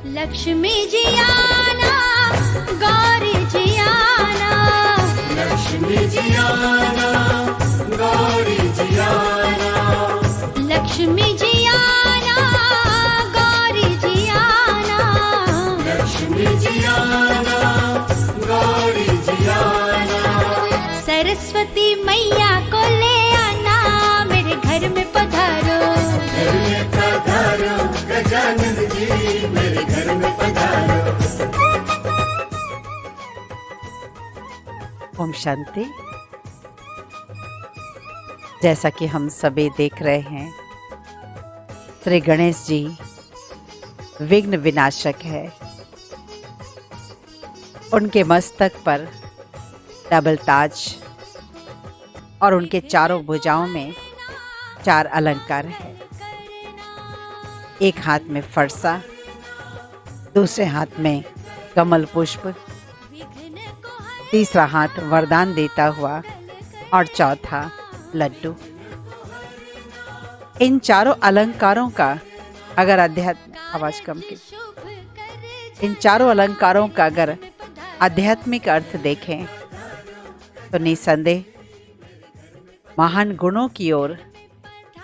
लक्ष्मी जी आना, गौरी जी आना, लक्ष्मी जी आना, गौरी जी आना, लक्ष्मी जी आना, गौरी जी आना, लक्ष्मी जी आना, गौरी जी आना, सरस्वती मैया को ले आना, मेरे घर में पधारो, घर में पधारो, गजानन जी मेरे घर में पधारो। ओम शांति। जैसा कि हम सभी देख रहे हैं, श्री गणेश जी विघ्न विनाशक है। उनके मस्तक पर डबल ताज और उनके चारों भुजाओं में 4 अलंकार है। एक हाथ में फरसा, दूसरे हाथ में कमल पुष्प, तीसरा हाथ वरदान देता हुआ और चौथा लड्डू। इन चारों अलंकारों का अगर इन चारों अलंकारों का अगर आध्यात्मिक अर्थ देखें तो निसंदेह महान गुणों की ओर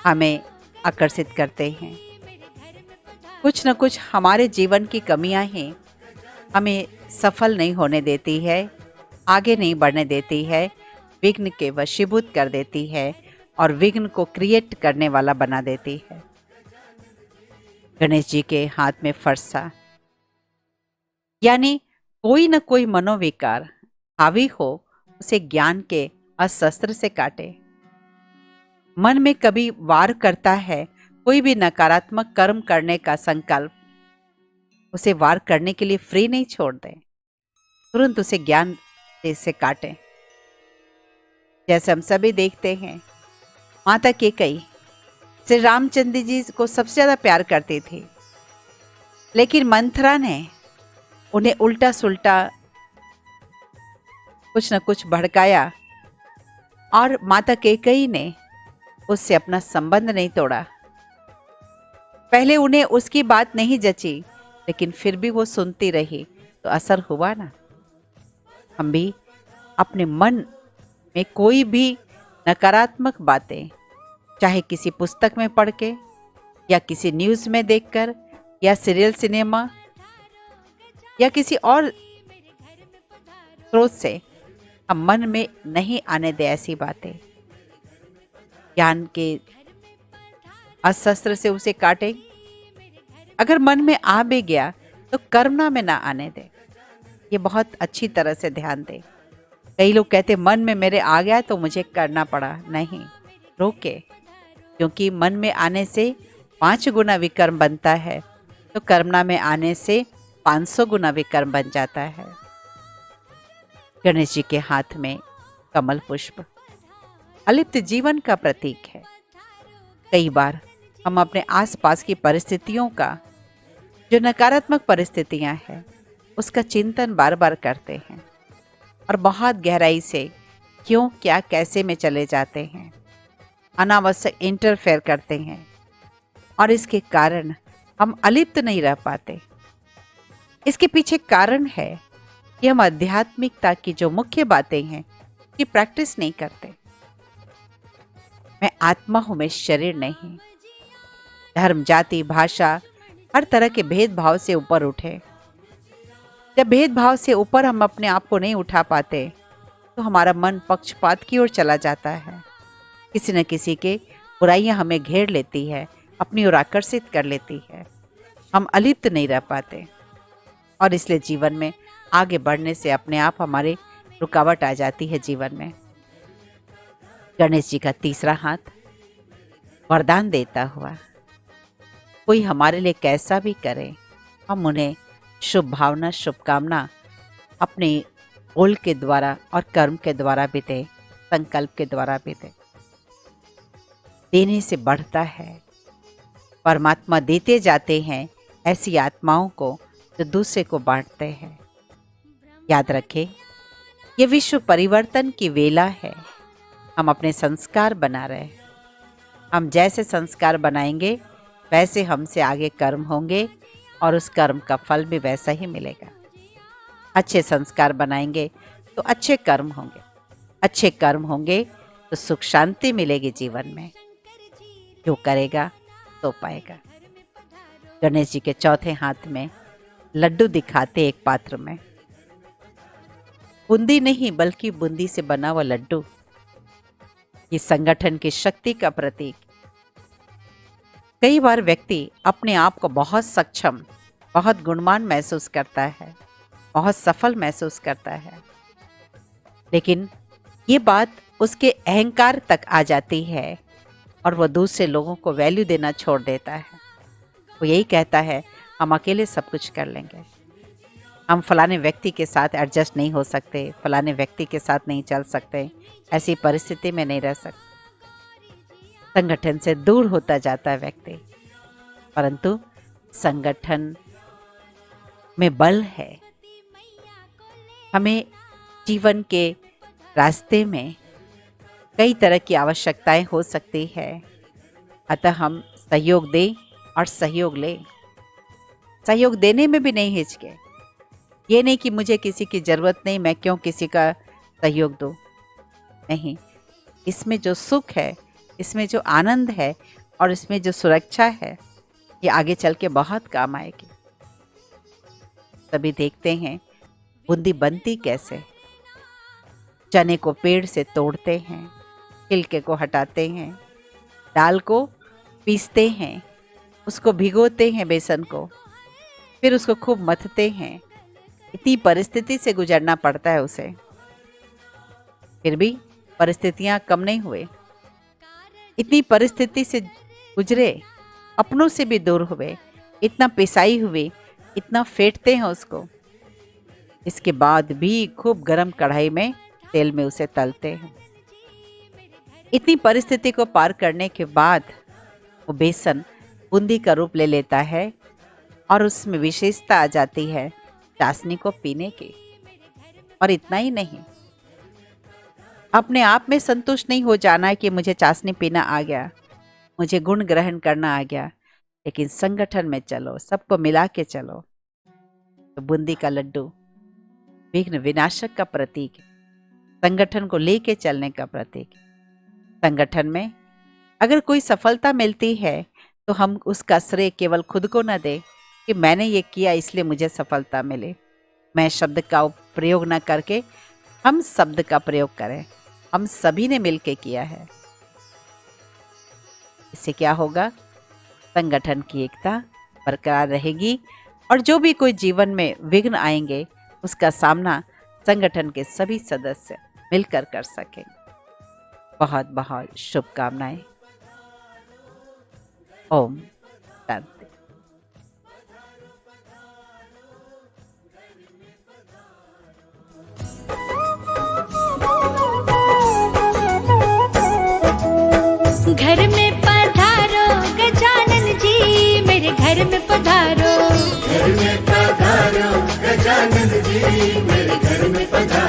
हमें आकर्षित करते हैं। कुछ न कुछ हमारे जीवन की कमियां ही हमें सफल नहीं होने देती है, आगे नहीं बढ़ने देती है, विघ्न के वशीभूत कर देती है और विघ्न को क्रिएट करने वाला बना देती है। गणेश जी के हाथ में फरसा, यानी कोई न कोई मनोविकार हावी हो उसे ज्ञान के अस्त्र से काटे। मन में कभी वार करता है कोई भी नकारात्मक कर्म करने का संकल्प, उसे वार करने के लिए फ्री नहीं छोड़ दें, तुरंत उसे ज्ञान से काटें। जैसे हम सभी देखते हैं, माता कैकेयी श्री रामचंद्र जी को सबसे ज्यादा प्यार करती थी, लेकिन मंथरा ने उन्हें उल्टा सुल्टा कुछ न कुछ भड़काया और माता कैकेयी ने उससे अपना संबंध नहीं तोड़ा। पहले उन्हें उसकी बात नहीं जची, लेकिन फिर भी वो सुनती रही, तो असर हुआ ना। हम भी अपने मन में कोई भी नकारात्मक बातें, चाहे किसी पुस्तक में पढ़ के या किसी न्यूज़ में देखकर या सीरियल सिनेमा या किसी और स्रोत से, हम मन में नहीं आने दे ऐसी बातें। ज्ञान के अस्त्र से उसे काटे। अगर मन में आ भी गया तो कर्मणा में ना आने दे। ये बहुत अच्छी तरह से ध्यान दे। कई लोग कहते मन में मेरे आ गया तो मुझे करना पड़ा। नहीं, रोके, क्योंकि मन में आने से 5 गुना विकर्म बनता है, तो कर्मणा में आने से 500 गुना विकर्म बन जाता है। गणेश जी के हाथ में कमल पुष्प अलिप्त जीवन का प्रतीक है। कई बार हम अपने आसपास की परिस्थितियों का, जो नकारात्मक परिस्थितियां हैं, उसका चिंतन बार बार करते हैं और बहुत गहराई से क्यों, क्या, कैसे में चले जाते हैं, अनावश्यक इंटरफेयर करते हैं और इसके कारण हम अलिप्त नहीं रह पाते। इसके पीछे कारण है कि हम आध्यात्मिकता की जो मुख्य बातें हैं कि प्रैक्टिस नहीं करते। मैं आत्मा हूं, मैं शरीर नहीं। धर्म, जाति, भाषा, हर तरह के भेदभाव से ऊपर उठे। जब भेदभाव से ऊपर हम अपने आप को नहीं उठा पाते तो हमारा मन पक्षपात की ओर चला जाता है। किसी न किसी के बुराइयां हमें घेर लेती है, अपनी ओर आकर्षित कर लेती है। हम अलिप्त नहीं रह पाते और इसलिए जीवन में आगे बढ़ने से अपने आप हमारे रुकावट आ जाती है जीवन में। गणेश जी का तीसरा हाथ वरदान देता हुआ, कोई हमारे लिए कैसा भी करे, हम उन्हें शुभ भावना, शुभकामना अपने बोल के द्वारा और कर्म के द्वारा भी दें, संकल्प के द्वारा भी दें। देने से बढ़ता है। परमात्मा देते जाते हैं ऐसी आत्माओं को जो दूसरे को बांटते हैं। याद रखें, ये विश्व परिवर्तन की वेला है। हम अपने संस्कार बना रहे हैं। हम जैसे संस्कार बनाएंगे वैसे हमसे आगे कर्म होंगे और उस कर्म का फल भी वैसा ही मिलेगा। अच्छे संस्कार बनाएंगे तो अच्छे कर्म होंगे, अच्छे कर्म होंगे तो सुख शांति मिलेगी जीवन में। जो करेगा तो पाएगा। गणेश जी के चौथे हाथ में लड्डू दिखाते एक पात्र में, बूंदी नहीं बल्कि बूंदी से बना हुआ लड्डू, ये संगठन की शक्ति का प्रतीक। कई बार व्यक्ति अपने आप को बहुत सक्षम, बहुत गुणवान महसूस करता है, बहुत सफल महसूस करता है, लेकिन ये बात उसके अहंकार तक आ जाती है और वो दूसरे लोगों को वैल्यू देना छोड़ देता है। वो यही कहता है हम अकेले सब कुछ कर लेंगे, हम फलाने व्यक्ति के साथ एडजस्ट नहीं हो सकते, फलाने व्यक्ति के साथ नहीं चल सकते, ऐसी परिस्थिति में नहीं रह सकते। संगठन से दूर होता जाता है व्यक्ति। परंतु संगठन में बल है। हमें जीवन के रास्ते में कई तरह की आवश्यकताएं हो सकती है, अतः हम सहयोग दें और सहयोग लें। सहयोग देने में भी नहीं हिचके। ये नहीं कि मुझे किसी की ज़रूरत नहीं, मैं क्यों किसी का सहयोग दूँ। नहीं, इसमें जो सुख है, इसमें जो आनंद है और इसमें जो सुरक्षा है, ये आगे चल के बहुत काम आएगी। तभी देखते हैं बूंदी बनती कैसे। चने को पेड़ से तोड़ते हैं, छिलके को हटाते हैं, दाल को पीसते हैं, उसको भिगोते हैं बेसन को, फिर उसको खूब मथते हैं। इतनी परिस्थिति से गुजरना पड़ता है उसे, फिर भी परिस्थितियां कम नहीं हुए। इतनी परिस्थिति से गुजरे, अपनों से भी दूर हुए, इतना पिसाई हुई, इतना फेंटते हैं उसको, इसके बाद भी खूब गरम कढ़ाई में तेल में उसे तलते हैं। इतनी परिस्थिति को पार करने के बाद वो बेसन बूंदी का रूप ले लेता है और उसमें विशेषता आ जाती है चाशनी को पीने की। और इतना ही नहीं, अपने आप में संतुष्ट नहीं हो जाना है कि मुझे चाशनी पीना आ गया, मुझे गुण ग्रहण करना आ गया, लेकिन संगठन में चलो, सबको मिला के चलो। तो बूंदी का लड्डू विघ्न विनाशक का प्रतीक है, संगठन को लेके चलने का प्रतीक है। संगठन में अगर कोई सफलता मिलती है तो हम उसका श्रेय केवल खुद को न दें कि मैंने ये किया इसलिए मुझे सफलता मिले। मैं शब्द का प्रयोग न करके हम शब्द का प्रयोग करें, हम सभी ने मिलके किया है। इससे क्या होगा? संगठन की एकता बरकरार रहेगी और जो भी कोई जीवन में विघ्न आएंगे उसका सामना संगठन के सभी सदस्य मिलकर कर सकेंगे। बहुत बहुत शुभकामनाएं। ओम शांति। घर में पधारो गजानन जी, मेरे घर में पधारो। घर में पधारो गजानन जी, मेरे घर में पधारो।